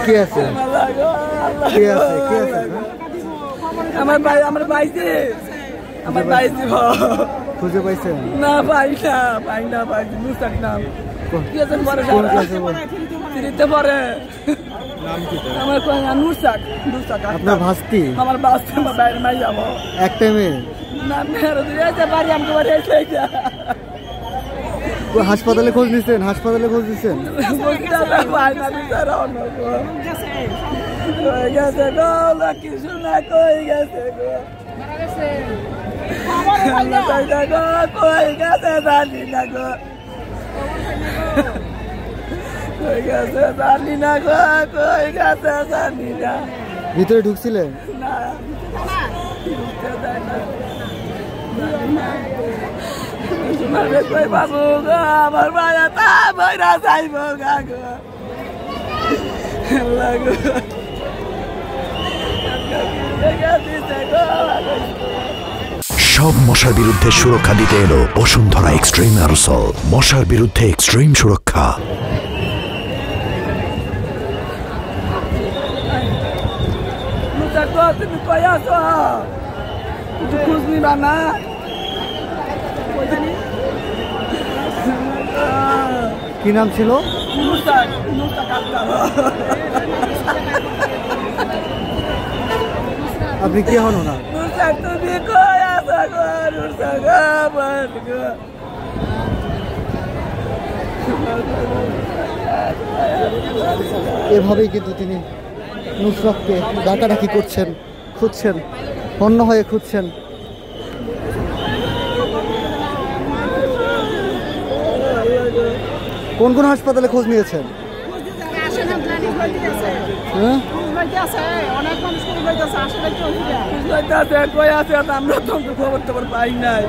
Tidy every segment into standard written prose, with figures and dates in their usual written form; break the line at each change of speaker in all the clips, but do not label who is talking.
কে আছে কে আছে কে আছে
আমার ভাই আমার বাইছে
খুঁজে পাইছেন
না পাই না নুসাক নাম কি আছে পরে
কোন ক্লাসে
দিতে পারে
নাম কি
আমার কোন নুসাক
আপনার ভাস্তি
আমার বাস্তি আমার বাইরে মাই যাব
এক টাইমে
না মেরে দিয়েছে বাড়ি আমাকে বাড়ি এসে
হাসপাতালে খোঁজ নিছেন
ভাই না বিচার গেছে গো কিছু না কই গেছে গো কই গেছে জানি না গো কই গেছে জানি না গো কই গেছে জানি না
ভিতরে ঢুকছিলেন
না কই বাবু গো আমার মায়া তা বইরা যাইব গা গো লাগো
সব মশার বিরুদ্ধে সুরক্ষা দিতে এলো বসুন্ধরা এক্সট্রিম অ্যারোসল। মশার বিরুদ্ধে এক্সট্রিম সুরক্ষা।
তুমি কই আছো খোঁজ নিবা না
কি নাম ছিল আপনি কে হন না
তুমি কই আছো
এভাবেই কিন্তু তিনি নুসরাতকে ডাকাডাকি করছেন, খুঁজছেন, অন্য হয়ে খুঁজছেন। কোন কোন হাসপাতালে খোঁজ নিয়েছেন?
আমরা তো খবর টবর পাই নাই,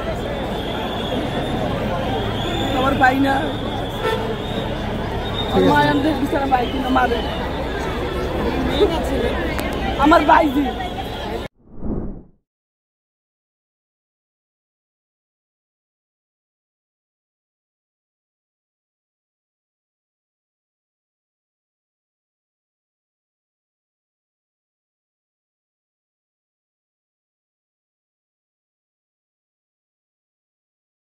খবর পাই না। আমার বাইজি